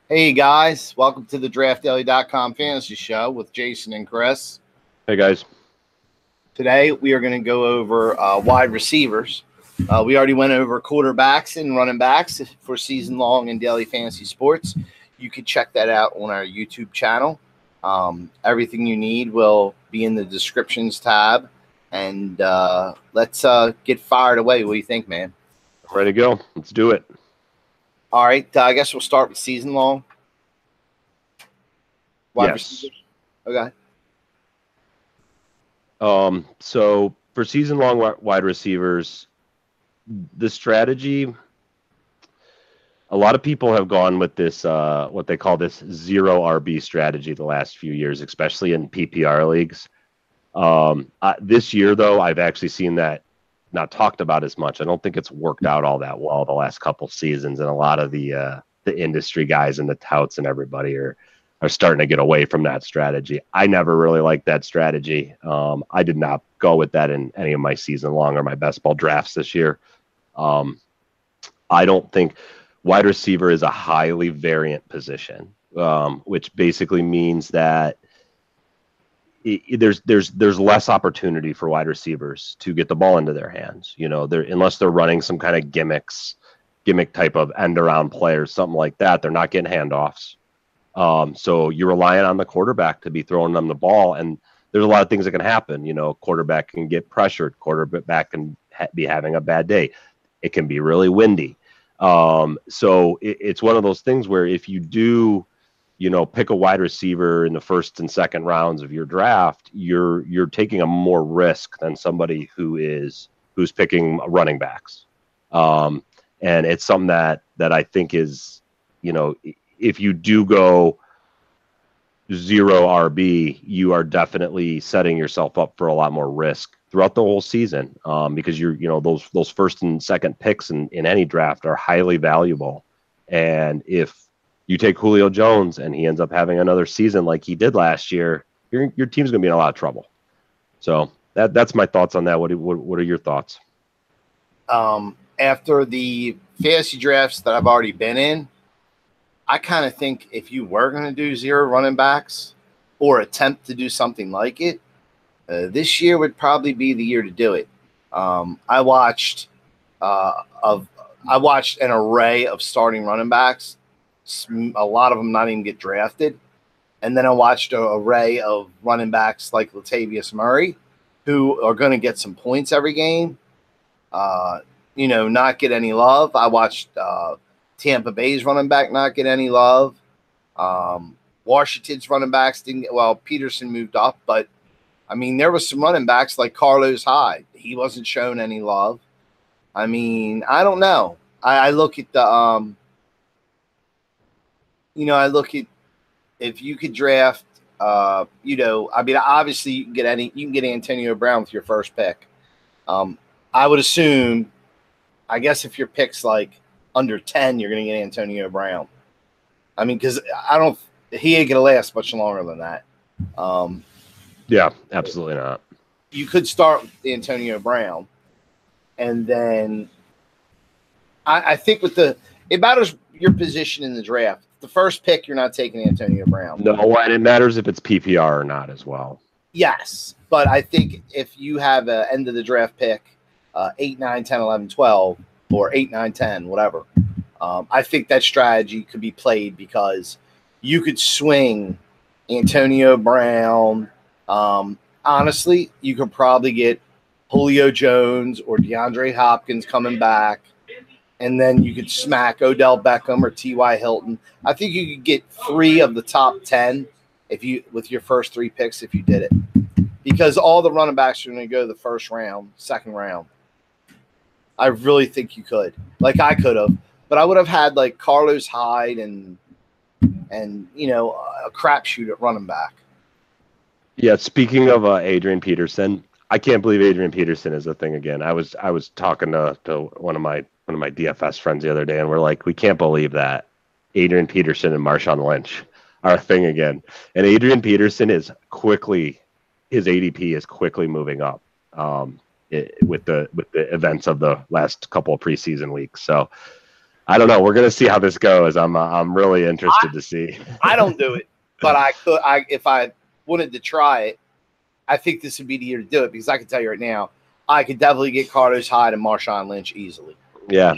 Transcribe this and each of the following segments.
Hey guys, welcome to the DraftDaily.com Fantasy Show with Jason and Chris. Hey guys. Today we are going to go over wide receivers. We already went over quarterbacks and running backs for season long in daily fantasy sports. You can check that out on our YouTube channel. Everything you need will be in the descriptions tab. And let's get fired away. What do you think, man? Ready to go. Let's do it. All right. I guess we'll start with season long. Wide receivers. Okay. So for season long wide receivers, the strategy, a lot of people have gone with this, what they call this zero RB strategy the last few years, especially in PPR leagues. This year, though, I've actually seen that not talked about as much. I don't think it's worked out all that well the last couple seasons, and a lot of the industry guys and the touts and everybody are starting to get away from that strategy. I never really liked that strategy. I did not go with that in any of my season long or my best ball drafts this year. I don't think wide receiver is a highly variant position, which basically means that there's less opportunity for wide receivers to get the ball into their hands. You know, unless they're running some kind of gimmick type of end around play or something like that, they're not getting handoffs. So you're relying on the quarterback to be throwing them the ball, and there's a lot of things that can happen. You know, quarterback can get pressured, quarterback can be having a bad day. It can be really windy. So it's one of those things where if you do, you know, pick a wide receiver in the first and second rounds of your draft, you're taking a more risk than somebody who's picking running backs. And it's something that I think is, you know, if you do go zero RB, you are definitely setting yourself up for a lot more risk throughout the whole season, because those first and second picks in any draft are highly valuable. And if you take Julio Jones and he ends up having another season like he did last year, your team's going to be in a lot of trouble. So that's my thoughts on that. What are your thoughts? After the fantasy drafts that I've already been in, I kind of think if you were going to do zero running backs or attempt to do something like it, this year would probably be the year to do it. I watched an array of starting running backs. A lot of them not even get drafted. And then I watched an array of running backs like Latavius Murray, who are going to get some points every game, not get any love. I watched Tampa Bay's running back not get any love. Washington's running backs didn't get, well, Peterson moved up, but I mean, there was some running backs like Carlos Hyde. He wasn't shown any love. I mean, I don't know. I look at the, I look at if you could draft, obviously you can get Antonio Brown with your first pick. I would assume, I guess if your pick's like under 10, you're going to get Antonio Brown. I mean, because he ain't going to last much longer than that. Yeah, absolutely not. You could start with Antonio Brown, and then I think it matters your position in the draft. The first pick, you're not taking Antonio Brown. No, and it matters if it's PPR or not as well. Yes, but I think if you have an end of the draft pick, 8, 9, 10, 11, 12, or 8, 9, 10, whatever, I think that strategy could be played because you could swing Antonio Brown. Honestly, you could probably get Julio Jones or DeAndre Hopkins coming back, and then you could smack Odell Beckham or T.Y. Hilton. I think you could get 3 of the top 10 with your first 3 picks if you did it, because all the running backs are going to go the first round, second round. I really think you could, like I could have, but I would have had like Carlos Hyde and a crapshoot at running back. Yeah, speaking of Adrian Peterson, I can't believe Adrian Peterson is a thing again. I was talking to one of my DFS friends the other day, and we're like, we can't believe that Adrian Peterson and Marshawn Lynch are a thing again. And Adrian Peterson his ADP is quickly moving up with the events of the last couple of preseason weeks. So I don't know. We're gonna see how this goes. I'm really interested to see. I don't do it, but I could. If I wanted to try it, I think this would be the year to do it because I can tell you right now, I could definitely get Carlos Hyde and Marshawn Lynch easily. Yeah,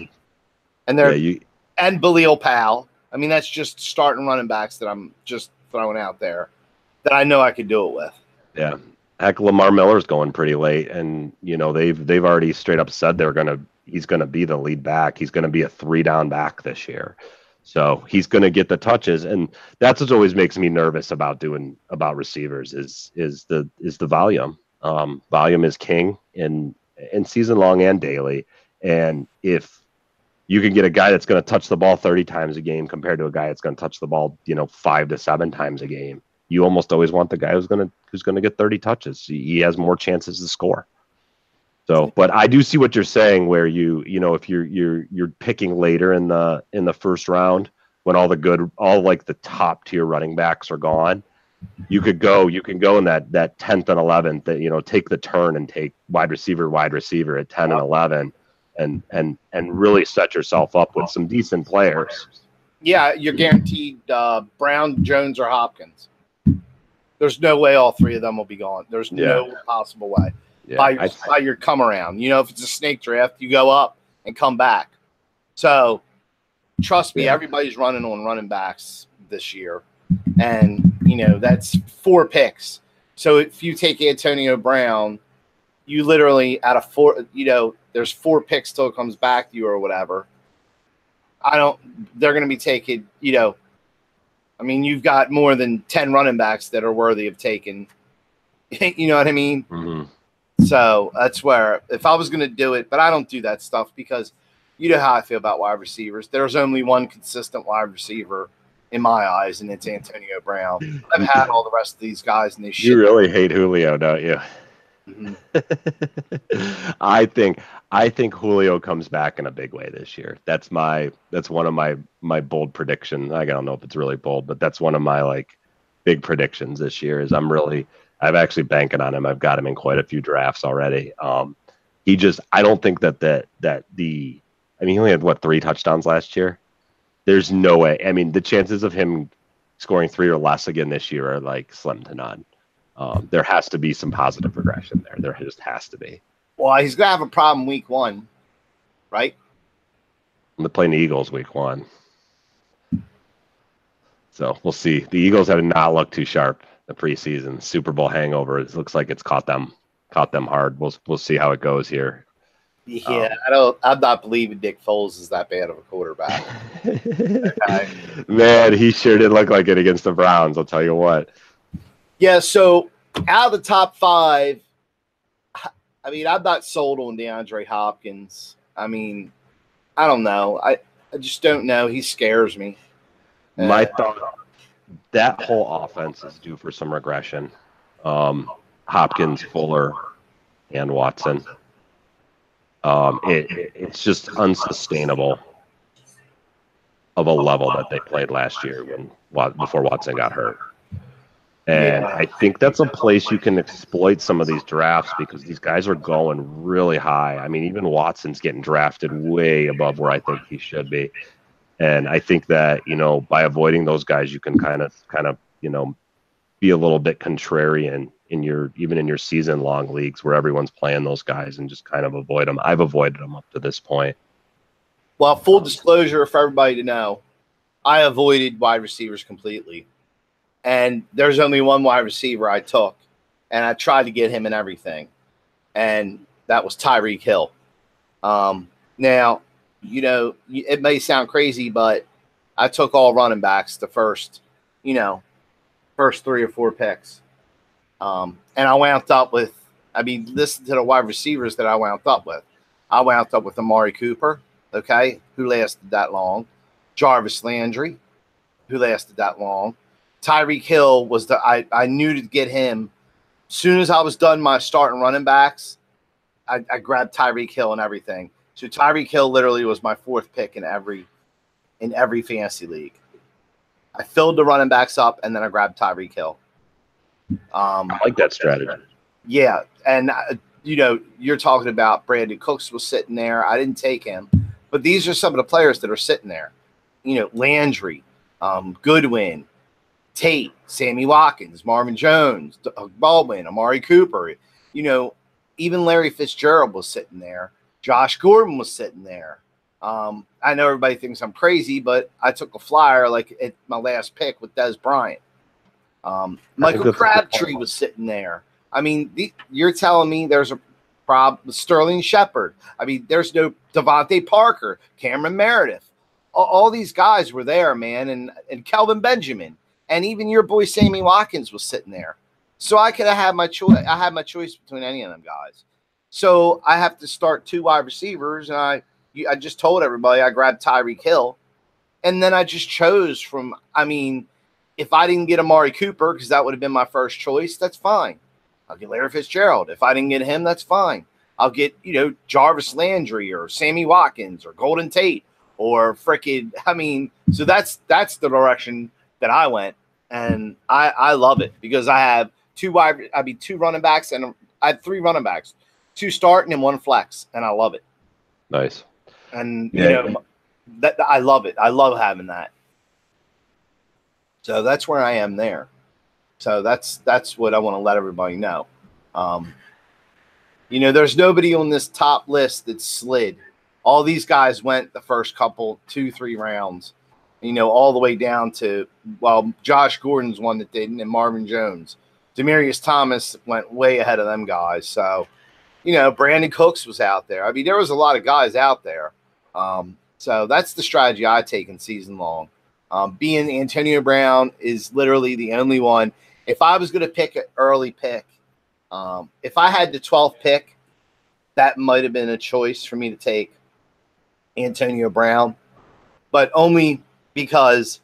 and and Balil Powell. I mean, that's just starting running backs that I'm just throwing out there that I know I could do it with. Yeah, heck, Lamar Miller's going pretty late, and they've already straight up said he's gonna be the lead back. He's gonna be a 3-down back this year. So he's going to get the touches, and that's what always makes me nervous about receivers is the volume. Volume is king in season long and daily. And if you can get a guy that's going to touch the ball 30 times a game compared to a guy that's going to touch the ball 5 to 7 times a game, you almost always want the guy who's going to get 30 touches. He has more chances to score. So, but I do see what you're saying, where if you're picking later in the first round when all the top tier running backs are gone, you can go in that 10th and 11th, that take the turn and take wide receiver at 10 and 11, and really set yourself up with some decent players. Yeah, you're guaranteed Brown, Jones, or Hopkins. There's no way all three of them will be gone. There's no possible way. Yeah, by your come around. If it's a snake draft, you go up and come back. So trust me, everybody's running on running backs this year. And, that's 4 picks. So if you take Antonio Brown, you literally out of 4, there's 4 picks till it comes back to you or whatever. They're going to be taking, you've got more than 10 running backs that are worthy of taking. You know what I mean? Mm-hmm. So that's where, if I was going to do it, but I don't do that stuff because you know how I feel about wide receivers. There's only one consistent wide receiver in my eyes, and it's Antonio Brown. I've had all the rest of these guys, and they shit. You really hate Julio, don't you? Mm-hmm. I think Julio comes back in a big way this year. That's one of my bold predictions. I don't know if it's really bold, but that's one of my big predictions this year. Is I've actually banking on him. I've got him in quite a few drafts already. I don't think he only had 3 touchdowns last year. There's no way. The chances of him scoring 3 or less again this year are slim to none. There has to be some positive regression there. There just has to be. Well, he's going to have a problem week 1, right? They're playing the Eagles week 1. So we'll see. The Eagles have not looked too sharp the preseason. Super Bowl hangover. It looks like it's caught them hard. We'll see how it goes here. Yeah, I'm not believing Nick Foles is that bad of a quarterback. Okay. Man, he sure did look like it against the Browns, I'll tell you what. Yeah, so out of the top 5, I'm not sold on DeAndre Hopkins. I don't know. I just don't know. He scares me. My thought, that whole offense is due for some regression. Hopkins, Fuller, and Watson. It's just unsustainable of a level that they played last year before Watson got hurt. And I think that's a place you can exploit some of these drafts because these guys are going really high. Even Watson's getting drafted way above where I think he should be. And I think that, by avoiding those guys, you can kind of, be a little bit contrarian even in your season long leagues where everyone's playing those guys and just kind of avoid them. I've avoided them up to this point. Well, full disclosure for everybody to know, I avoided wide receivers completely. And there's only one wide receiver I took, and I tried to get him in everything. And that was Tyreek Hill. Now, it may sound crazy, but I took all running backs the first 3 or 4 picks. And I wound up with, listen to the wide receivers that I wound up with. I wound up with Amari Cooper, okay, who lasted that long. Jarvis Landry, who lasted that long. Tyreek Hill was I knew to get him. As soon as I was done my starting running backs, I grabbed Tyreek Hill and everything. So Tyreek Hill literally was my 4th pick in every fantasy league. I filled the running backs up, and then I grabbed Tyreek Hill. I like that strategy. Yeah, and you're talking about Brandon Cooks was sitting there. I didn't take him, But these are some of the players that are sitting there. Landry, Goodwin, Tate, Sammy Watkins, Marvin Jones, Baldwin, Amari Cooper. Even Larry Fitzgerald was sitting there. Josh Gordon was sitting there. I know everybody thinks I'm crazy, but I took a flyer at my last pick with Des Bryant. Michael Crabtree was sitting there. I mean, you're telling me there's a problem with Sterling Shepard. I mean, there's no Devontae Parker, Cameron Meredith. All these guys were there, man, and Kelvin Benjamin. And even your boy Sammy Watkins was sitting there. So I could have had my choice. I had my choice between any of them guys. So I have to start 2 wide receivers, and I just told everybody I grabbed Tyreek Hill, and then I just chose from. I mean, if I didn't get Amari Cooper, because that would have been my first choice, that's fine. I'll get Larry Fitzgerald. If I didn't get him, that's fine. I'll get Jarvis Landry or Sammy Watkins or Golden Tate or frickin'. I mean, so that's the direction that I went, and I love it because I have 2 running backs, and I have 3 running backs, 2 starting and 1 flex, and I love it. Nice. And that I love it. I love having that. So that's where I am there. So that's what I want to let everybody know. There's nobody on this top list that slid. All these guys went the first couple 2-3 rounds. All the way down to, Josh Gordon's one that didn't, and Marvin Jones. Demaryius Thomas went way ahead of them guys. So, Brandon Cooks was out there. I mean, there was a lot of guys out there. So that's the strategy I take in season long. Being Antonio Brown is literally the only one. If I was going to pick an early pick, if I had the 12th pick, that might have been a choice for me to take Antonio Brown, but only because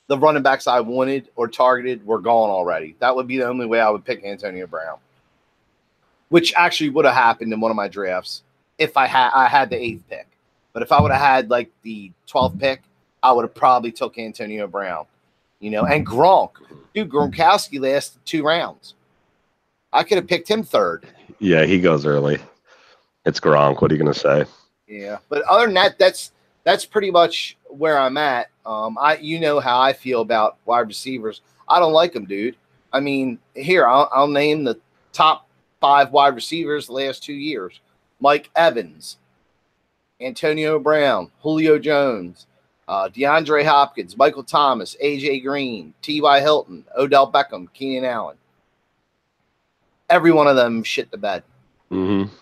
the running backs I wanted or targeted were gone already. That would be the only way I would pick Antonio Brown, which actually would have happened in one of my drafts if I had the 8th pick. But if I would have had the 12th pick, I would have probably took Antonio Brown, and Gronk. Dude, Gronkowski lasted 2 rounds. I could have picked him 3rd. Yeah, he goes early. It's Gronk. What are you going to say? Yeah, but other than that, that's pretty much where I'm at. How I feel about wide receivers. I don't like them, dude. I mean, here, I'll name the top 5 wide receivers the last 2 years. Mike Evans, Antonio Brown, Julio Jones, DeAndre Hopkins, Michael Thomas, A.J. Green, T.Y. Hilton, Odell Beckham, Keenan Allen. Every one of them shit the bed. Mm-hmm.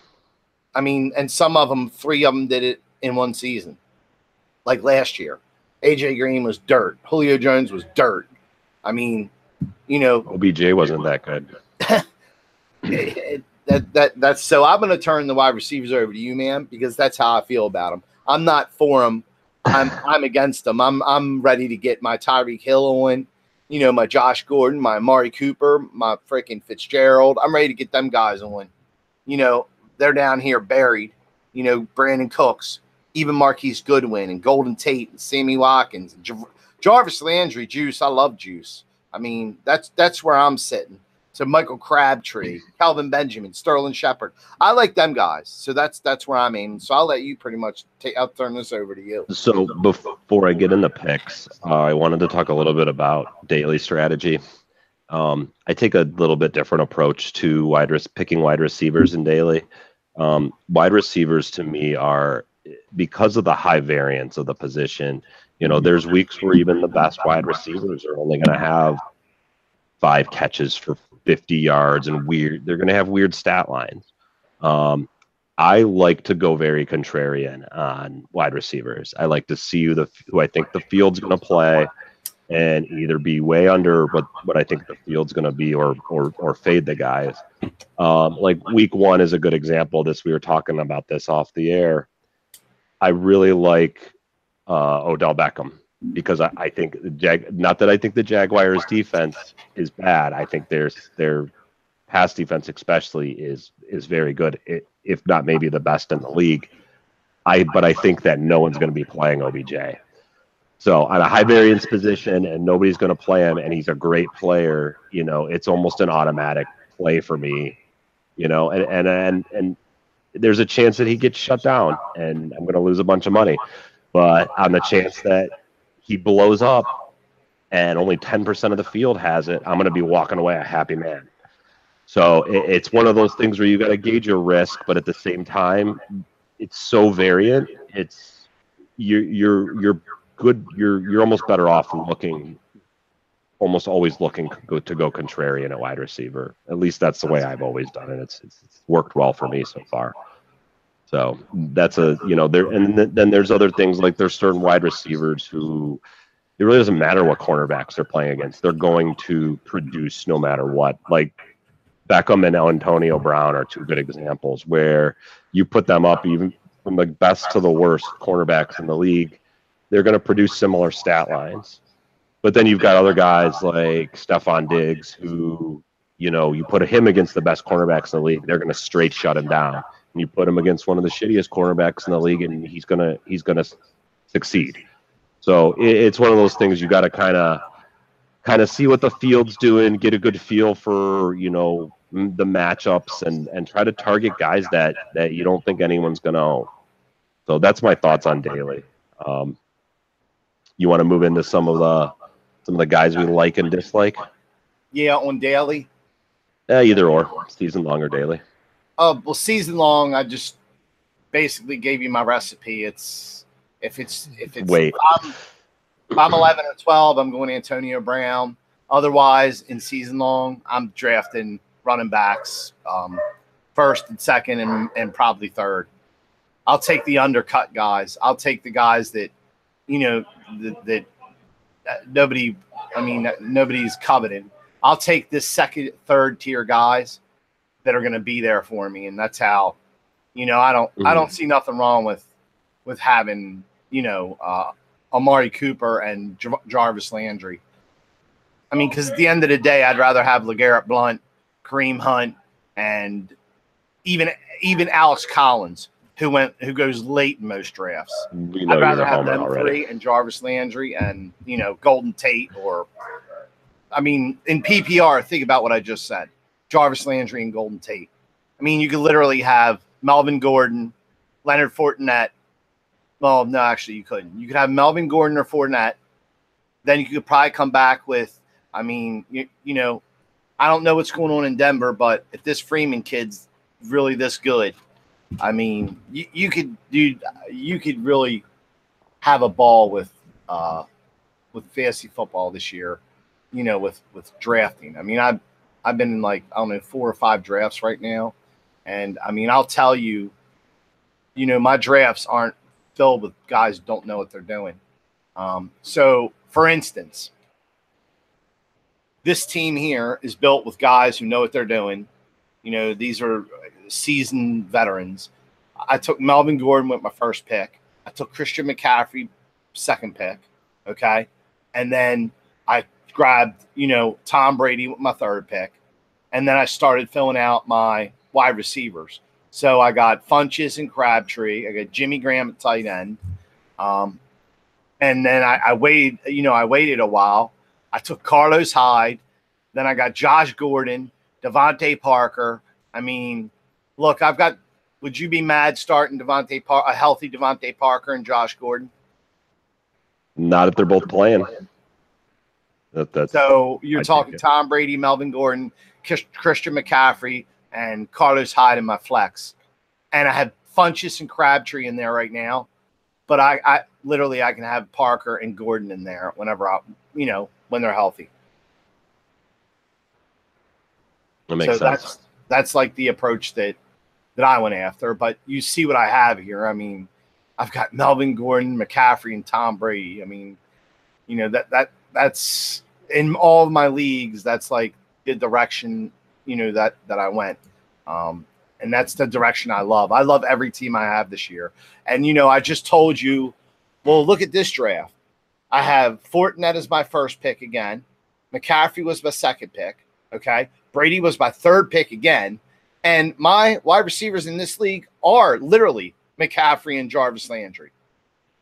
I mean, and some of them, 3 of them did it in one season. Like last year. A.J. Green was dirt. Julio Jones was dirt. I mean, OBJ wasn't that good. That's so I'm going to turn the wide receivers over to you, man, because that's how I feel about them. I'm not for them. I'm against them. I'm ready to get my Tyreek Hill on, my Josh Gordon, my Amari Cooper, my freaking Fitzgerald. I'm ready to get them guys on. They're down here buried. Brandon Cooks, even Marquise Goodwin and Golden Tate and Sammy Watkins and Jarvis Landry, Juice. I love Juice. I mean, that's where I'm sitting. So Michael Crabtree, Kelvin Benjamin, Sterling Shepard. I like them guys. So that's where I'm aiming. So I'll let you pretty much I'll turn this over to you. So before I get into picks, I wanted to talk a little bit about daily strategy. I take a little bit different approach to picking wide receivers in daily. Wide receivers to me are, because of the high variance of the position, there's weeks where even the best wide receivers are only going to have 5 catches for 50 yards and they're going to have weird stat lines. I like to go very contrarian on wide receivers. I like to see who I think the field's going to play and either be way under what I think the field's going to be or fade the guys. Like week 1 is a good example of this. We were talking about this off the air. I really like Odell Beckham because I think not that I think the Jaguars defense is bad. I think their pass defense especially is very good, if not maybe the best in the league. But I think that no one's going to be playing OBJ. So on a high variance position and nobody's going to play him and he's a great player, it's almost an automatic play for me, and there's a chance that he gets shut down, and I'm going to lose a bunch of money. But on the chance that he blows up and only 10% of the field has it, I'm going to be walking away a happy man. So it's one of those things where you got to gauge your risk, but at the same time, it's so variant. It's you're good. You're almost better off looking, almost always looking to go contrarian at wide receiver. At least that's the way I've always done it. It's worked well for me so far. So that's there. And then there's other things, like there's certain wide receivers who it really doesn't matter what cornerbacks they're playing against. They're going to produce no matter what. Like Beckham and Antonio Brown are two good examples where you put them up even from the best to the worst cornerbacks in the league, they're going to produce similar stat lines. But then you've got other guys like Stephon Diggs who, you put him against the best cornerbacks in the league, they're going to straight shut him down. And you put him against one of the shittiest cornerbacks in the league, and he's gonna succeed. So it's one of those things you got to kind of see what the field's doing, get a good feel for the matchups, and try to target guys that you don't think anyone's going to own. So that's my thoughts on daily. You want to move into some of the guys we like and dislike? Yeah, on daily. Either or, season long or daily. Well, season long, I just basically gave you my recipe. If it's wait. If I'm 11 or 12, I'm going Antonio Brown. Otherwise, in season long, I'm drafting running backs first and second and probably third. I'll take the undercut guys. I'll take the guys that that nobody's coveting. I'll take this second, third tier guys that are going to be there for me, and that's how. I don't see nothing wrong with having Amari Cooper and Jarvis Landry. I mean, because at the end of the day, I'd rather have LeGarrette Blount, Kareem Hunt, and even Alex Collins, who goes late in most drafts. I'd rather have them three and Jarvis Landry and Golden Tate, or in PPR. Think about what I just said: Jarvis Landry and Golden Tate. I mean, you could literally have Melvin Gordon, Leonard Fournette. Well, no, actually, you couldn't. You could have Melvin Gordon or Fournette. Then you could probably come back with, I don't know what's going on in Denver, but if this Freeman kid's really this good, you could really have a ball with fantasy football this year, with drafting. I've been in 4 or 5 drafts right now, and I'll tell you, my drafts aren't filled with guys who don't know what they're doing. So, for instance, this team here is built with guys who know what they're doing. These are seasoned veterans. I took Melvin Gordon with my first pick. I took Christian McCaffrey second pick, okay? And then I grabbed, Tom Brady with my third pick. And then I started filling out my wide receivers. So I got Funches and Crabtree. I got Jimmy Graham at tight end. And then I waited a while. I took Carlos Hyde. Then I got Josh Gordon, Devontae Parker. Look, would you be mad starting a healthy Devontae Parker and Josh Gordon? Not if they're both playing. So you're talking Tom Brady, Melvin Gordon, Christian McCaffrey, and Carlos Hyde in my flex. And I have Funches and Crabtree in there right now. But I literally can have Parker and Gordon in there whenever when they're healthy. That makes sense. That's like the approach that I went after. But you see what I have here. I've got Melvin Gordon, McCaffrey, and Tom Brady. That's in all of my leagues. That's like the direction that I went. And that's the direction I love. I love every team I have this year. And, I just told you, well, look at this draft. I have Fournette as my first pick again. McCaffrey was my second pick. Okay. Brady was my third pick again. And my wide receivers in this league are literally McCaffrey and Jarvis Landry.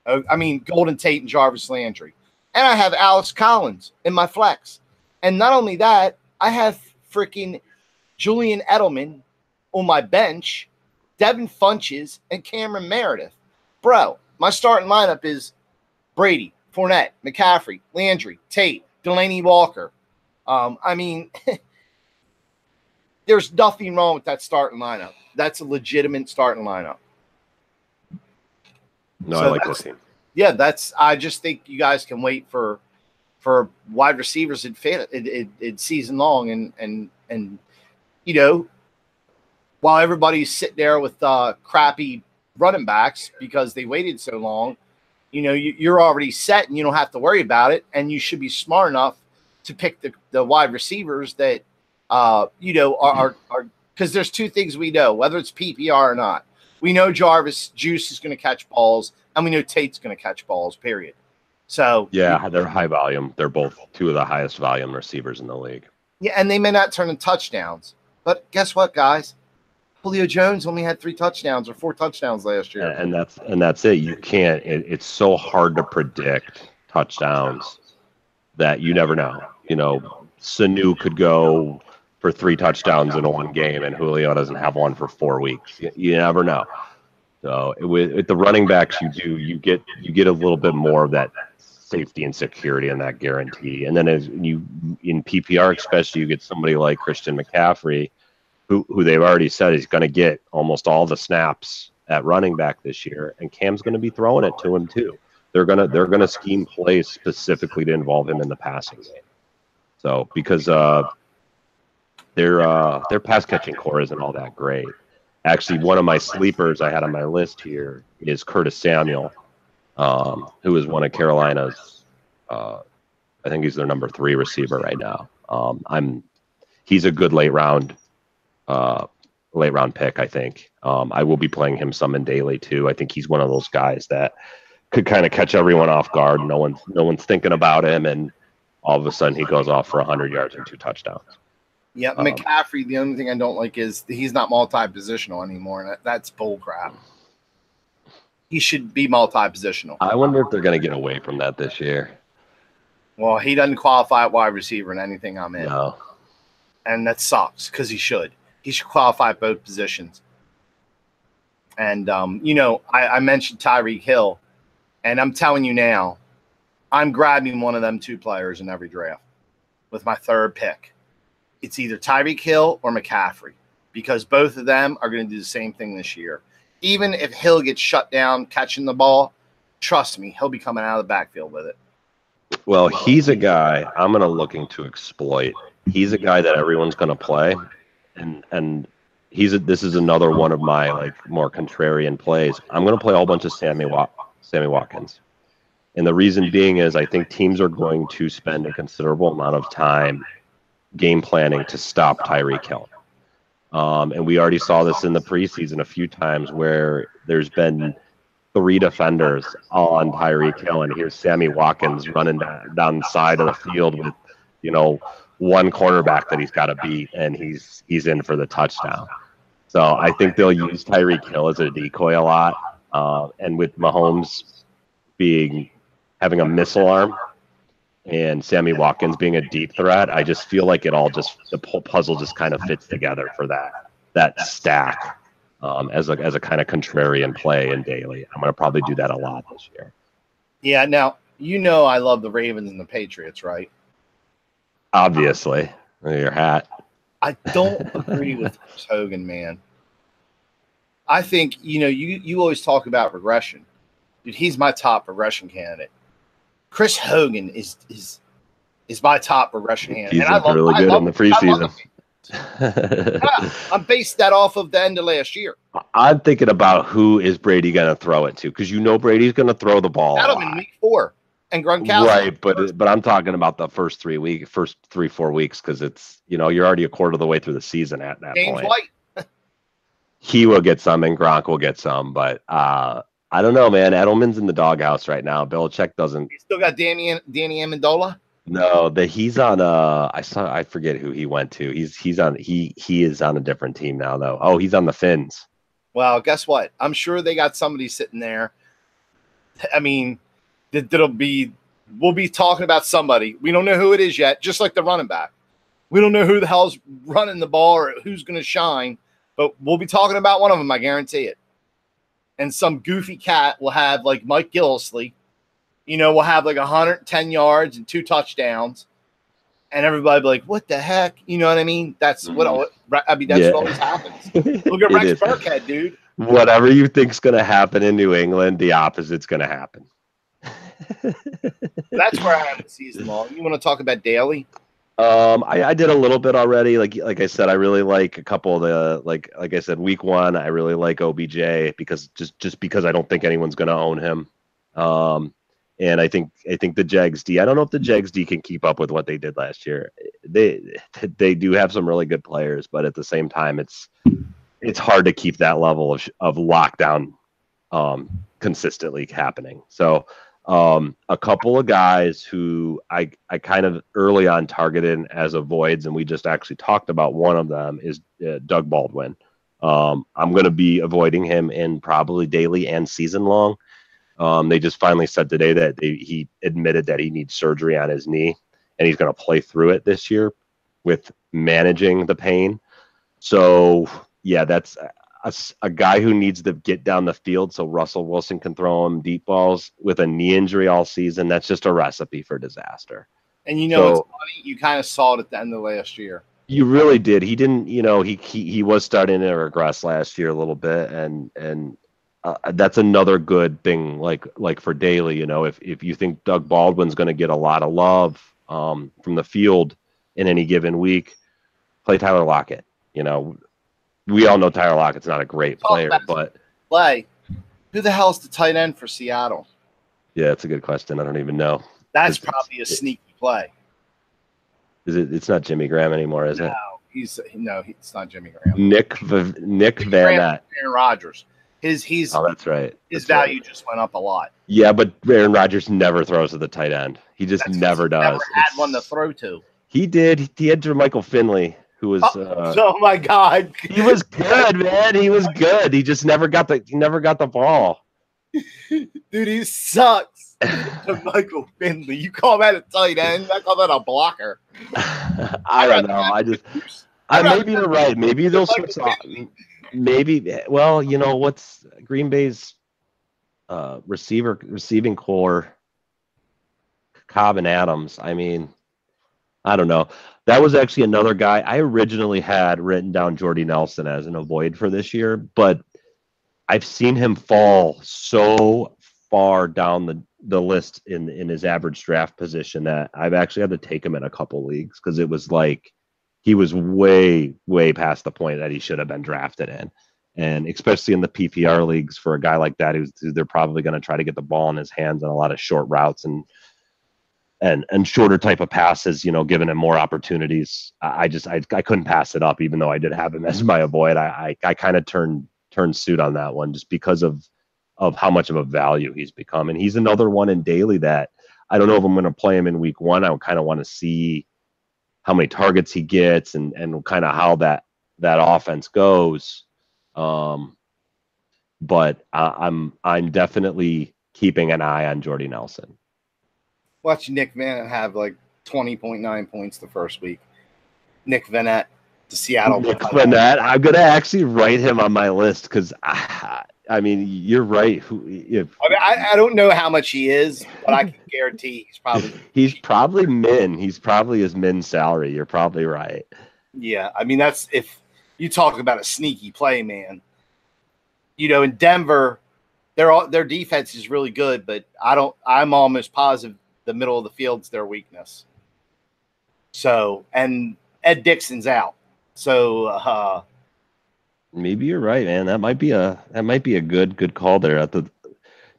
Golden Tate and Jarvis Landry. And I have Alex Collins in my flex. And not only that, I have freaking Julian Edelman on my bench Devin Funches, and Cameron Meredith. Bro, my starting lineup is Brady, Fournette, McCaffrey, Landry, Tate, Delaney Walker. I mean, there's nothing wrong with that starting lineup. That's a legitimate starting lineup. No, so I like this team. Yeah, I just think you guys can wait for wide receivers in season long, and you know, while everybody's sitting there with crappy running backs because they waited so long, you know, you're already set and you don't have to worry about it, and you should be smart enough to pick the wide receivers that you know are because there's two things we know, whether it's PPR or not. We know Jarvis Juice is going to catch balls, and we know Tate's going to catch balls, period. So yeah, they're high volume. They're both two of the highest volume receivers in the league. Yeah, and they may not turn into touchdowns, but guess what, guys? Julio Jones only had 3 touchdowns or 4 touchdowns last year. And that's it. You can't. It's so hard to predict touchdowns that you never know. You know, Sanu could go for 3 touchdowns in one game, and Julio doesn't have one for 4 weeks. You never know. So with the running backs, you get a little bit more of that safety and security and that guarantee. And then as you in PPR, especially, you get somebody like Christian McCaffrey, who they've already said is going to get almost all the snaps at running back this year, and Cam's going to be throwing it to him too. They're gonna scheme plays specifically to involve him in the passing game. So because their pass catching core isn't all that great. Actually, one of my sleepers I had on my list here is Curtis Samuel, who is one of Carolina's. I think he's their number 3 receiver right now. He's a good late round pick, I think. I will be playing him some in daily too. I think he's one of those guys that could kind of catch everyone off guard. No one's thinking about him, and all of a sudden he goes off for 100 yards and 2 touchdowns. Yeah, McCaffrey, the only thing I don't like is he's not multi-positional anymore, and that's bull crap. He should be multi-positional. I wonder if they're going to get away from that this year. Well, he doesn't qualify at wide receiver in anything I'm in. No. And that sucks because he should. He should qualify at both positions. And, you know, I mentioned Tyreek Hill, and I'm telling you now, I'm grabbing one of them 2 players in every draft with my 3rd pick. It's either Tyreek Hill or McCaffrey because both of them are going to do the same thing this year. Even if Hill gets shut down catching the ball, trust me, he'll be coming out of the backfield with it. Well, he's a guy I'm going to looking to exploit. He's a guy that everyone's going to play, and this is another one of my like more contrarian plays. I'm going to play a whole bunch of Sammy Watkins. And the reason being is I think teams are going to spend a considerable amount of time game planning to stop Tyreek Hill. And we already saw this in the preseason a few times where there's been 3 defenders on Tyreek Hill, and here's Sammy Watkins running down the side of the field with, you know, 1 cornerback that he's got to beat, and he's in for the touchdown. So I think they'll use Tyreek Hill as a decoy a lot. And with Mahomes having a missile arm, and Sammy Watkins being a deep threat, I just feel like the whole puzzle just kind of fits together for that stack as a kind of contrarian play in daily. I'm going to probably do that a lot this year. Yeah. Now, you know, I love the Ravens and the Patriots, right? Obviously, your hat. I don't agree with Chris Hogan, man. I think, you know, you always talk about regression. Dude, he's my top regression candidate. Chris Hogan is my top regression candidate. He's really good in the preseason. Yeah, I'm based that off of the end of last year. I'm thinking about who is Brady going to throw it to, because you know Brady's going to throw the ball. Edelman week 4 and Gronkowski. Right, but I'm talking about the first 3-4 weeks, because it's, you know, you're already a quarter of the way through the season at that James point. White. He will get some, and Gronk will get some, but I don't know, man. Edelman's in the doghouse right now. Belichick doesn't. He still got Danny Amendola. No, he's on I forget who he went to. He is on a different team now though. Oh, he's on the Finns. Well, guess what? I'm sure they got somebody sitting there. I mean, we'll be talking about somebody. We don't know who it is yet, just like the running back. We don't know who the hell's running the ball or who's going to shine, but we'll be talking about one of them. I guarantee it. And some goofy cat will have like Mike Gillisley, will have like 110 yards and 2 touchdowns. And everybody be like, what the heck? You know what I mean? That's what always happens. Look at Rex Burkhead, dude. Whatever you think's going to happen in New England, the opposite's going to happen. That's where I am the season long. You want to talk about daily? I did a little bit already. Like I said, I really like a couple of the like I said, week 1, I really like OBJ because just because I don't think anyone's going to own him. And I think the Jags D. I don't know if the Jags D can keep up with what they did last year. They do have some really good players, but at the same time, it's hard to keep that level of lockdown consistently happening. So a couple of guys who I kind of early on targeted as avoids, and we just actually talked about one of them is Doug Baldwin. I'm going to be avoiding him in probably daily and season long. They just finally said today that he admitted that he needs surgery on his knee, and he's going to play through it this year with managing the pain. So, yeah, that's a guy who needs to get down the field so Russell Wilson can throw him deep balls with a knee injury all season. That's just a recipe for disaster. And it's funny, you kind of saw it at the end of last year. You really did. He didn't, he was starting to regress last year a little bit, and that's another good thing, like for daily, if you think Doug Baldwin's going to get a lot of love from the field in any given week, play Tyler Lockett. We all know Tyler Lockett's not a great player, but who the hell's the tight end for Seattle? Yeah, that's a good question. I don't even know. That's probably a sneaky play. Is it? It's not Jimmy Graham anymore, is it? No, it's not Jimmy Graham. Nick Van Nett. Aaron Rodgers. Oh, that's right. His value just went up a lot. Yeah, but Aaron Rodgers never throws to the tight end. He just never does. Never had one to throw to. He did. He had Jermichael Finley, who was. Oh my God! He was good, man. He was good. He just never got the ball. Dude, he sucks. Michael Finley. You call that a tight end? I call that a blocker. I don't know. Maybe you're right. Maybe they'll switch off. Maybe. Well, what's Green Bay's receiving core? Cobb and Adams. I mean, I don't know. That was actually another guy I originally had written down Jordy Nelson as an avoid for this year, but I've seen him fall so far down the list in his average draft position that I've actually had to take him in a couple leagues because it was like he was way, way past the point that he should have been drafted in. And especially in the PPR leagues for a guy like that, they're probably going to try to get the ball in his hands on a lot of short routes and shorter type of passes, giving him more opportunities. I couldn't pass it up, even though I did have him as my avoid. I kind of turned suit on that one just because of how much of a value he's become. And he's another one in daily that I don't know if I'm going to play him in week 1. I kind of want to see how many targets he gets and kind of how that offense goes. But I'm definitely keeping an eye on Jordy Nelson. Watch Nick Van have like 20.9 points the first week. Nick Vanette to Seattle. Nick Vanette, I'm going to actually write him on my list because, I mean, you're right. I don't know how much he is, but I can guarantee he's probably min. He's probably his min salary. You're probably right. Yeah, I mean, that's if you talk about a sneaky play, man. In Denver, their defense is really good, but I'm almost positive the middle of the field's their weakness. So, and Ed Dixon's out. So maybe you're right, man. That might be a good call there. At the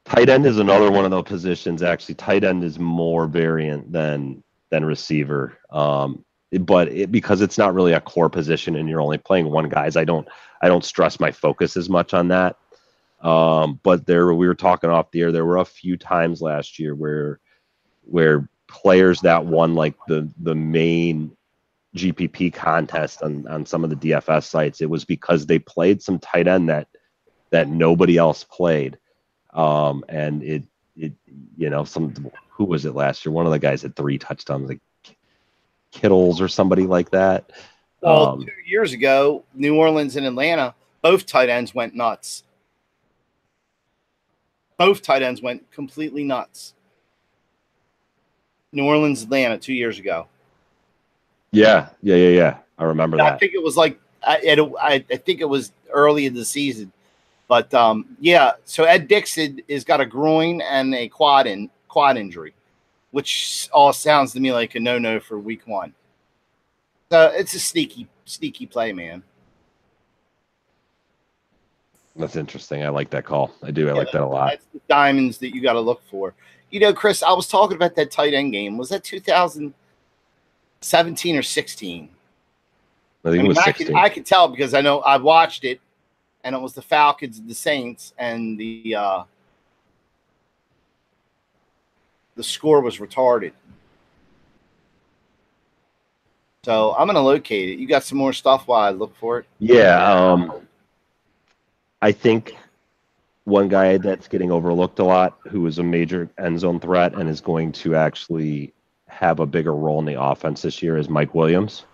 tight end is another one of those positions. Actually, tight end is more variant than receiver. But because it's not really a core position and you're only playing one guys, I don't stress my focus as much on that. But we were talking off the air. There were a few times last year where players that won like the main GPP contest on some of the DFS sites, it was because they played some tight end that nobody else played. And it who was it last year? One of the guys had 3 touchdowns, like Kittles or somebody like that. Well, 2 years ago, New Orleans and Atlanta, both tight ends went nuts. Both tight ends went completely nuts. New Orleans, Atlanta, 2 years ago. Yeah. I remember that. I think it was like I think it was early in the season, but yeah. So Ed Dixon has got a groin and a quad injury, which all sounds to me like a no for week 1. So it's a sneaky play, man. That's interesting. I like that call. I do. I like that a lot. That's the diamonds that you got to look for. You know, Chris, I was talking about that tight end game. Was that 2017 or 16? I think it was 16. I could tell because I know I watched it, and it was the Falcons and the Saints, and the score was retarded. So I'm going to locate it. You got some more stuff while I look for it? Yeah. I think one guy that's getting overlooked a lot, who is a major end zone threat and is going to actually have a bigger role in the offense this year, is Mike Williams.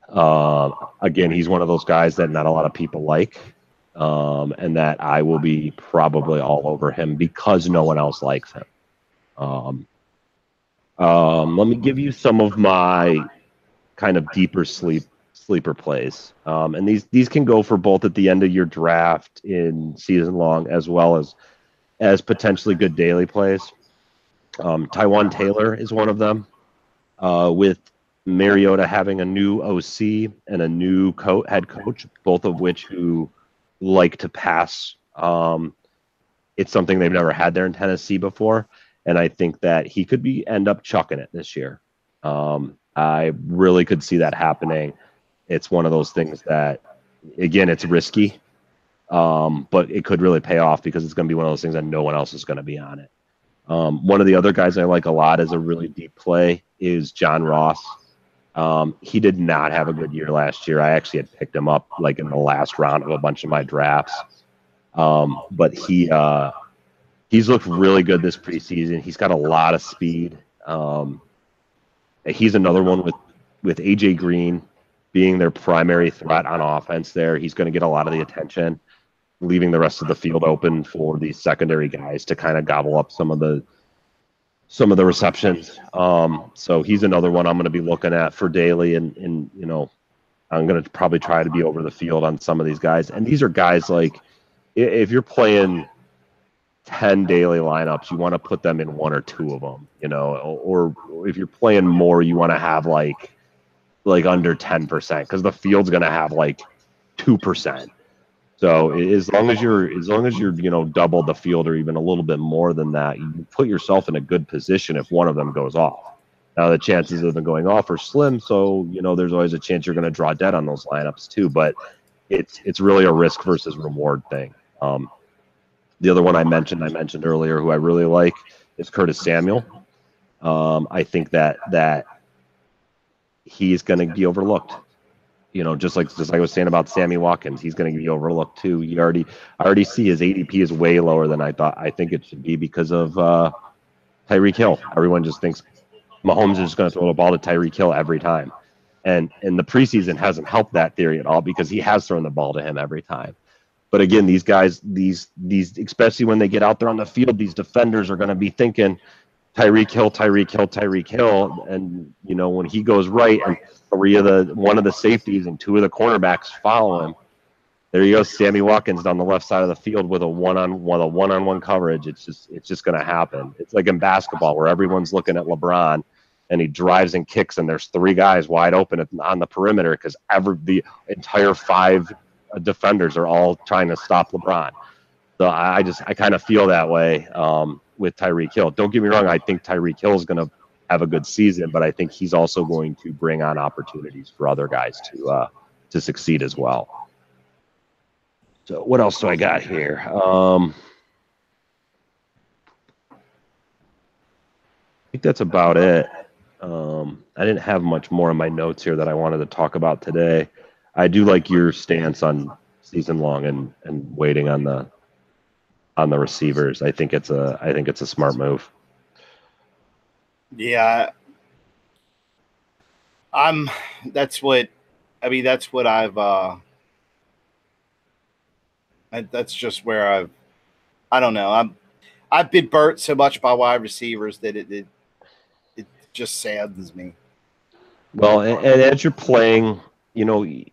Again, he's one of those guys that not a lot of people like, and that I will be probably all over him because no one else likes him. Let me give you some of my kind of deeper sleeper plays, and these can go for both at the end of your draft in season long as well as potentially good daily plays. Tywan Taylor is one of them, with Mariota having a new OC and a new head coach, both of which who like to pass. It's something they've never had there in Tennessee before, and I think that he could end up chucking it this year. I really could see that happening. It's one of those things that, again, it's risky, but it could really pay off because it's going to be one of those things that no one else is going to be on it. One of the other guys I like a lot as a really deep play is John Ross. He did not have a good year last year. I actually had picked him up like in the last round of a bunch of my drafts. But he's looked really good this preseason. He's got a lot of speed. He's another one with AJ Green being their primary threat on offense there. He's going to get a lot of the attention, leaving the rest of the field open for these secondary guys to kind of gobble up some of the receptions. So he's another one I'm going to be looking at for daily, and you know, I'm going to probably try to be over the field on some of these guys. And these are guys like, if you're playing 10 daily lineups, you want to put them in one or two of them, you know, or if you're playing more, you want to have like under 10%, because the field's going to have like 2%. So as long as you're you know, double the field or even a little bit more than that, you put yourself in a good position if one of them goes off. Now the chances of them going off are slim, so you know there's always a chance you're going to draw dead on those lineups too. But it's really a risk versus reward thing. The other one I mentioned earlier, who I really like, is Curtis Samuel. I think that he's going to be overlooked. You know, just like I was saying about Sammy Watkins, he's going to be overlooked too. I already see his ADP is way lower than I think it should be because of Tyreek Hill. Everyone just thinks Mahomes is going to throw the ball to Tyreek Hill every time, and the preseason hasn't helped that theory at all because he has thrown the ball to him every time. But again, these guys, these especially when they get out there on the field, these defenders are going to be thinking Tyreek Hill, and you know, when he goes right and one of the safeties and two of the cornerbacks follow him, there you go, Sammy Watkins down the left side of the field with a one-on-one coverage. It's just going to happen. It's like in basketball where everyone's looking at LeBron and he drives and kicks and there's three guys wide open on the perimeter because the entire five defenders are all trying to stop LeBron. So I kind of feel that way with Tyreek Hill. Don't get me wrong, I think Tyreek Hill is going to have a good season, but I think he's also going to bring on opportunities for other guys to succeed as well. So what else do I got here? I think that's about it. I didn't have much more in my notes here that I wanted to talk about today. I do like your stance on season long and waiting on the receivers. I think it's a smart move. Yeah, that's what I mean, that's what that's just where I don't know. I've been burnt so much by wide receivers that it just saddens me. Well, and as you're playing,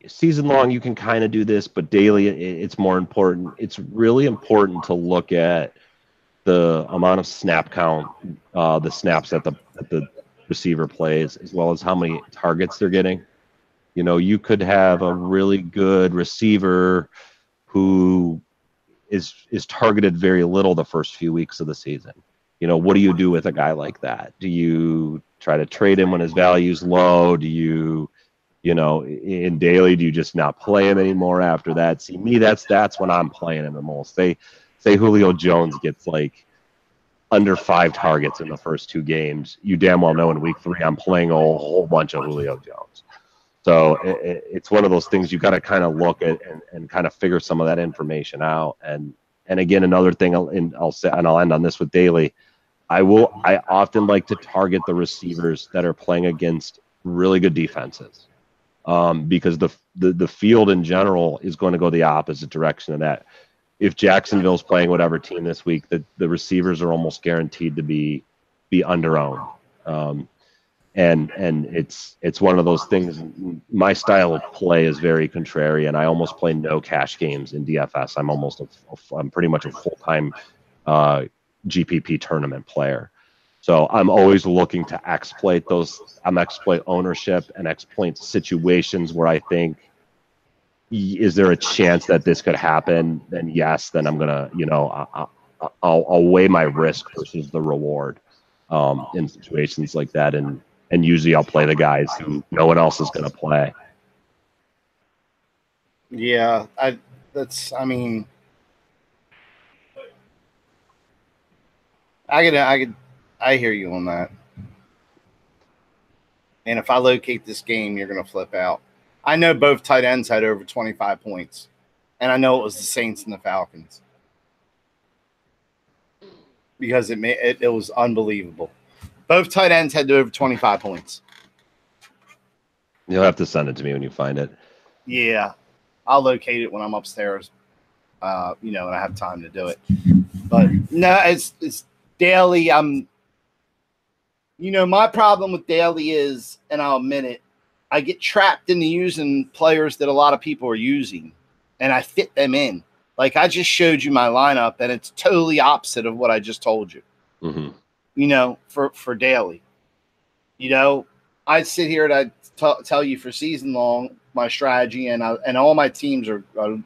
season long, you can kind of do this, but daily, it's more important. It's really important to look at the amount of snap count, the snaps that the receiver plays, as well as how many targets they're getting. You could have a really good receiver who is targeted very little the first few weeks of the season. What do you do with a guy like that? Do you try to trade him when his value's low? Do you, in daily, do you just not play him anymore after that? See, me, that's when I'm playing him the most. Say Julio Jones gets like under 5 targets in the first 2 games. You damn well know in week 3 I'm playing a whole bunch of Julio Jones. So it's one of those things you got to kind of look at and kind of figure some of that information out. And again, another thing, I'll end on this with daily. I often like to target the receivers that are playing against really good defenses, because the field in general is going to go the opposite direction of that. If Jacksonville's playing whatever team this week, the receivers are almost guaranteed to be under-owned. And it's one of those things. My style of play is very contrary, and I almost play no cash games in DFS. I'm pretty much a full-time GPP tournament player. So I'm always looking to exploit exploit ownership and exploit situations where I think, is there a chance that this could happen? Then yes, then I'm gonna, I'll weigh my risk versus the reward in situations like that, and usually I'll play the guys who no one else is gonna play. Yeah, I hear you on that. And if I locate this game, you're gonna flip out. I know both tight ends had over 25 points, and I know it was the Saints and the Falcons because it was unbelievable. Both tight ends had over 25 points. You'll have to send it to me when you find it. Yeah, I'll locate it when I'm upstairs, and I have time to do it. But no, it's daily. My problem with daily is, and I'll admit it, I get trapped into using players that a lot of people are using, and I fit them in. Like I just showed you my lineup, and it's totally opposite of what I just told you. Mm-hmm. For daily. I'd sit here and I'd tell you for season long my strategy, and all my teams are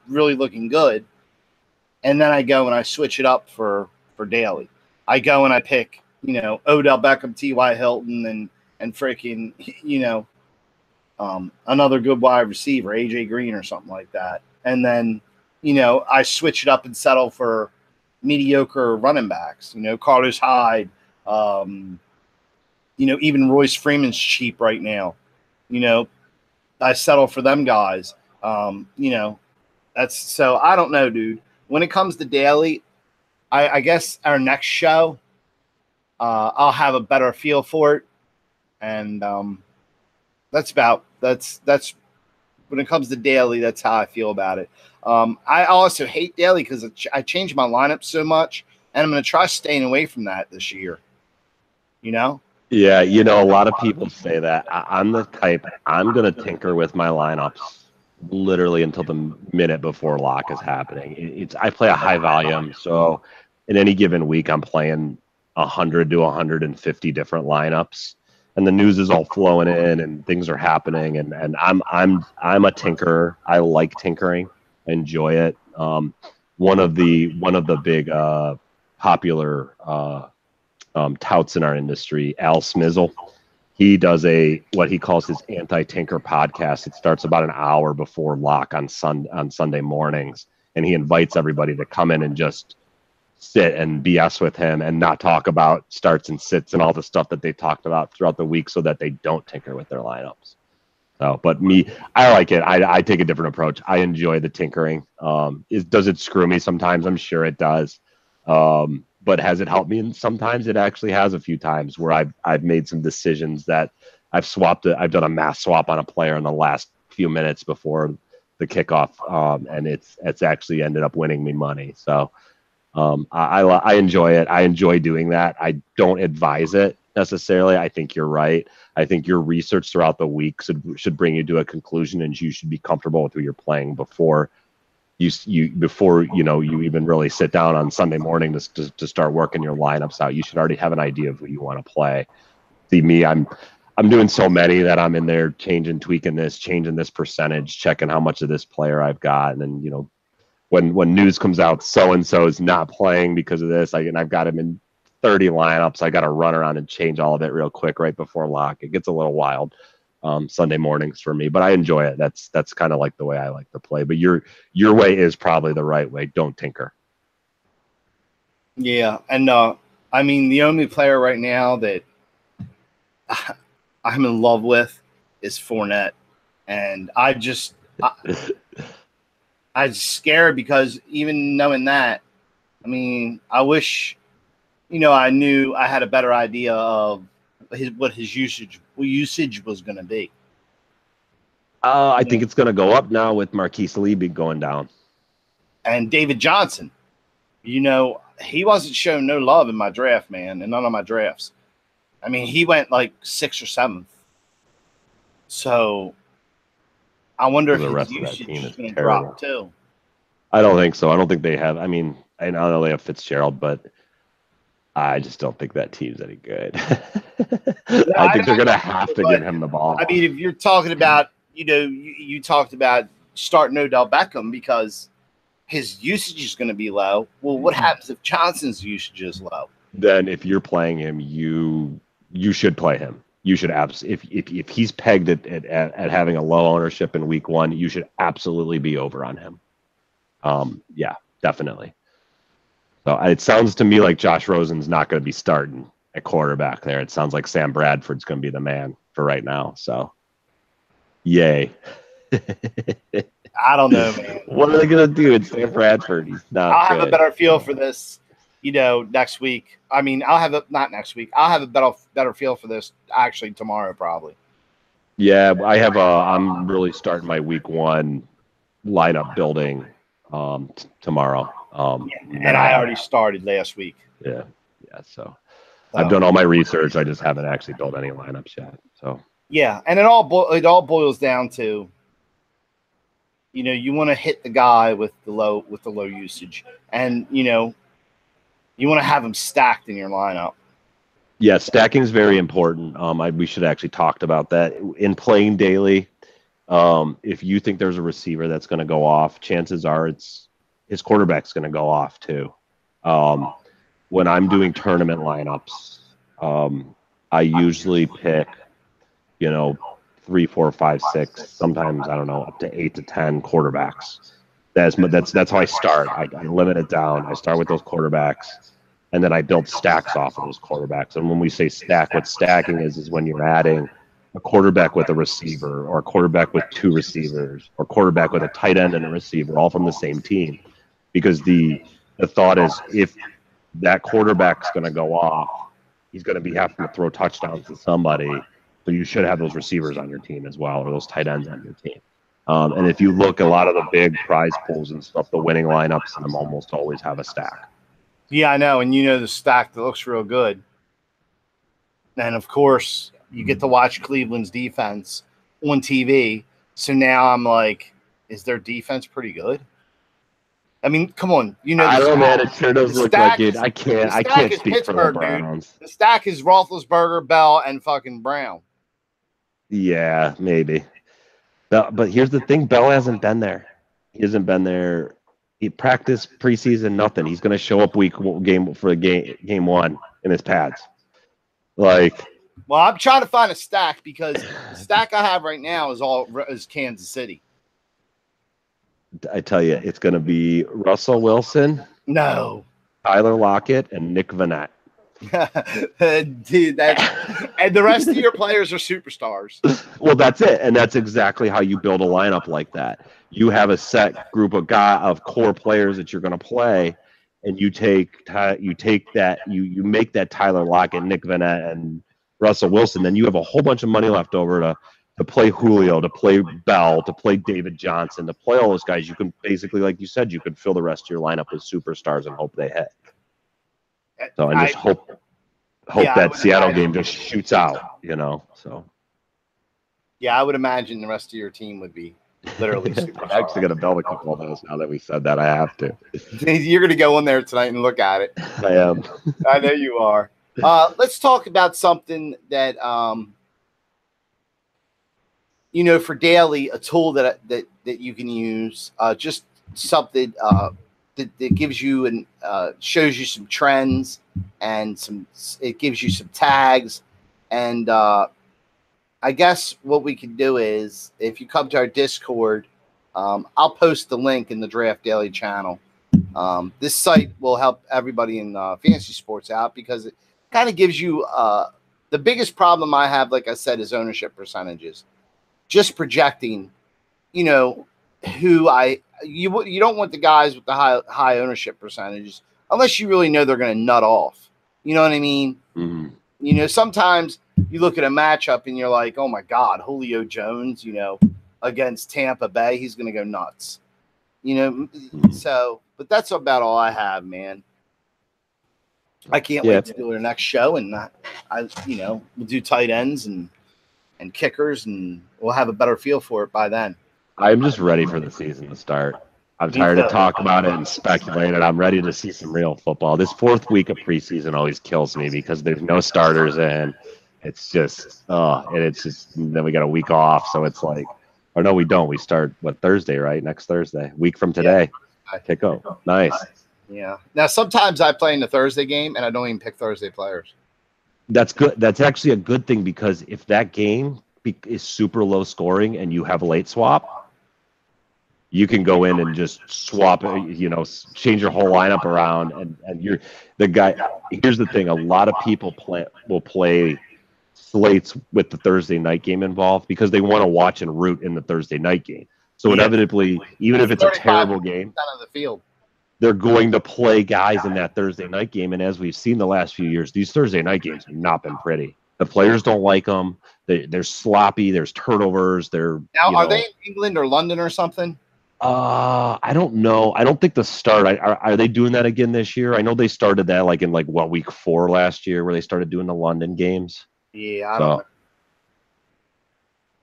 really looking good. And then I go and I switch it up for daily. I go and I pick, Odell Beckham, T.Y. Hilton, and freaking, another good wide receiver, AJ Green or something like that. And then, I switch it up and settle for mediocre running backs, Carlos Hyde, even Royce Freeman's cheap right now. I settle for them guys. That's so I don't know, dude. When it comes to daily, I guess our next show, I'll have a better feel for it. And that's when it comes to daily, that's how I feel about it. I also hate daily because I changed my lineup so much, and I'm going to try staying away from that this year. Yeah, a lot of people say that. I'm the type, I'm going to tinker with my lineups literally until the minute before lock is happening. I play a high volume, so in any given week, I'm playing 100 to 150 different lineups, and the news is all flowing in, and things are happening, and I'm a tinkerer. I like tinkering. I enjoy it. One of the big popular touts in our industry, Al Smizzle, he does what he calls his anti-tinker podcast. It starts about an hour before lock on Sunday mornings, and he invites everybody to come in and just sit and BS with him and not talk about starts and sits and all the stuff that they talked about throughout the week, so that they don't tinker with their lineups. So, but me, I like it. I take a different approach. I enjoy the tinkering. Does it screw me sometimes? I'm sure it does. But has it helped me? And sometimes it actually has a few times where I've made some decisions that I've done a mass swap on a player in the last few minutes before the kickoff, and it's actually ended up winning me money. So I enjoy it. I enjoy doing that. I don't advise it necessarily. I think you're right. I think your research throughout the week should bring you to a conclusion, and you should be comfortable with who you're playing before you even really sit down on Sunday morning to start working your lineups out. You should already have an idea of who you want to play. See me, I'm doing so many that I'm in there changing this percentage, checking how much of this player I've got, and then when news comes out, so and so is not playing because of this, and I've got him in 30 lineups. I got to run around and change all of it real quick right before lock. It gets a little wild Sunday mornings for me, but I enjoy it. That's kind of like the way I like to play. But your way is probably the right way. Don't tinker. Yeah, and I mean, the only player right now that I'm in love with is Fournette, and I'm scared because even knowing that, I mean, I wish, I knew I had a better idea of what his usage was going to be. I think it's going to go up now with Marquise Lee going down. And David Johnson, he wasn't shown no love in my draft, man, and none of my drafts. I mean, he went like 6th or 7th. So I wonder if the rest his of that usage team is going to terrible. drop too. I don't think so. I don't think they have. I mean, I know they have Fitzgerald, but I just don't think that team's any good. I think they're going to have to give him the ball. I mean, if you're talking about, you talked about starting Odell Beckham because his usage is going to be low. Well, what happens if Johnson's usage is low? Then if you're playing him, you should play him. You should if he's pegged at having a low ownership in week 1, you should absolutely be over on him. Yeah, definitely. So it sounds to me like Josh Rosen's not going to be starting at quarterback there. It sounds like Sam Bradford's going to be the man for right now. So, yay. I don't know, man. What are they going to do? It's Sam Bradford. He's not I'll good. have a better feel for this, next week. I mean, not next week. I'll have a better feel for this actually tomorrow, probably. Yeah, I'm really starting my week 1 lineup building tomorrow. And I already started last week. Yeah. So I've done all my research. I just haven't actually built any lineups yet. So yeah, and it all boils down to, you want to hit the guy with the low usage, and you want to have him stacked in your lineup. Yeah, stacking is very important. We should actually talked about that in playing daily. If you think there's a receiver that's going to go off, chances are his quarterback's going to go off too. When I'm doing tournament lineups, I usually pick, 3, 4, 5, 6, sometimes, I don't know, up to 8 to 10 quarterbacks. That's how I start. I limit it down. I start with those quarterbacks, and then I build stacks off of those quarterbacks. And when we say stack, what stacking is when you're adding a quarterback with a receiver, or a quarterback with 2 receivers, or quarterback with a tight end and a receiver, all from the same team. Because the thought is, if that quarterback's going to go off, he's going to be having to throw touchdowns to somebody. So you should have those receivers on your team as well, or those tight ends on your team. And if you look at a lot of the big prize pools and stuff, the winning lineups, them almost always have a stack. Yeah, I know. And the stack that looks real good. And of course, you get to watch Cleveland's defense on TV. So now I'm like, is their defense pretty good? I mean, come on. I don't know, man. It sure does look like it. I can't speak for the Browns. Dude. The stack is Roethlisberger, Bell, and fucking Brown. Yeah, maybe. But here's the thing. Bell hasn't been there. He hasn't been there. He practiced preseason, nothing. He's going to show up game 1 in his pads. Well, I'm trying to find a stack because the stack I have right now is Kansas City. I tell you, it's going to be Russell Wilson. No. Tyler Lockett and Nick Vannett. Dude, and the rest of your players are superstars. Well, that's it, and that's exactly how you build a lineup like that. You have a set group of core players that you're going to play, and you make that Tyler Lockett, Nick Vannett, and Russell Wilson. Then you have a whole bunch of money left over to play Julio, to play Bell, to play David Johnson, to play all those guys. You can basically, like you said, you could fill the rest of your lineup with superstars and hope they hit. So I just hope that Seattle game just shoots out, So yeah, I would imagine the rest of your team would be literally superstars. I'm actually gonna bell a couple of those now that we said that. I have to. You're gonna go in there tonight and look at it. I am. I know you are. Let's talk about something that for daily, a tool that you can use, just something that gives you and shows you some trends and it gives you some tags. And I guess what we can do is, if you come to our Discord, I'll post the link in the Draft Daily channel. This site will help everybody in fantasy sports out because it kind of gives you the biggest problem I have, like I said, is ownership percentages. Just projecting, you don't want the guys with the high ownership percentages unless you really know they're going to nut off. You know what I mean? Mm-hmm. Sometimes you look at a matchup and you're like, oh my God, Julio Jones, against Tampa Bay, he's going to go nuts. So, but that's about all I have, man. I can't wait to do the next show, and we'll do tight ends and kickers, and we'll have a better feel for it by then. I'm just ready for the season to start. I'm tired of talking about it and speculating. I'm ready to see some real football. This fourth week of preseason always kills me because there's no starters in. It's just, then we got a week off. So it's like, or no, we don't. We start, Thursday, right? Next Thursday. Week from today. Yeah. Kick-off. Nice. Yeah. Now, sometimes I play in the Thursday game, and I don't even pick Thursday players. That's good. That's actually a good thing because if that game is super low scoring and you have a late swap, you can go in and just swap, change your whole lineup around, and you're the guy. Here's the thing: a lot of people will play slates with the Thursday night game involved because they want to watch and root in the Thursday night game. So inevitably, even if it's a terrible game, out of the field, they're going to play guys in that Thursday night game. And as we've seen the last few years, these Thursday night games have not been pretty. The players don't like them. They're sloppy. There's turnovers. Are they in England or London or something? I don't know. I don't think the start. Are they doing that again this year? I know they started that week 4 last year, where they started doing the London games. Yeah, I don't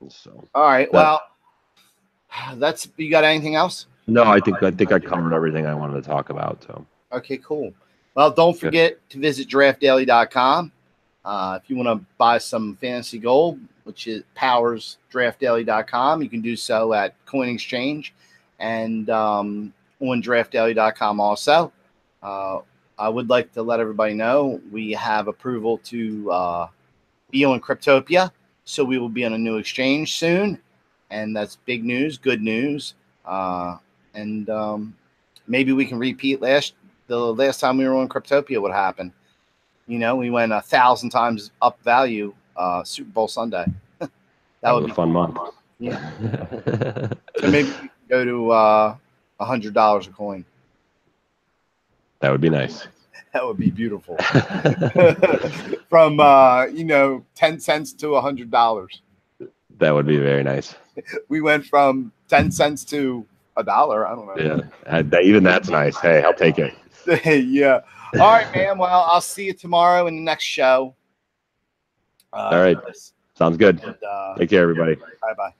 know. So all right. You got anything else? No, I think I covered everything I wanted to talk about. So okay, cool. Well, don't forget to visit draftdaily.com. If you want to buy some fantasy gold, which powers draftdaily.com, you can do so at Coin Exchange and on draftdaily.com also. I would like to let everybody know we have approval to be on Cryptopia, so we will be on a new exchange soon, and that's big news, good news. And maybe we can repeat the last time we were on Cryptopia. What happened? We went 1,000 times up value Super Bowl Sunday. that would be a fun month. Yeah. So maybe we can go to $100 a coin. That would be nice. That would be beautiful. From 10 cents to $100. That would be very nice. We went from 10 cents to $1. I don't know. Yeah, even that's nice. Hey, I'll take it. Yeah. All right, man. Well, I'll see you tomorrow in the next show. All right. Sounds good. And, take care, everybody. Bye-bye.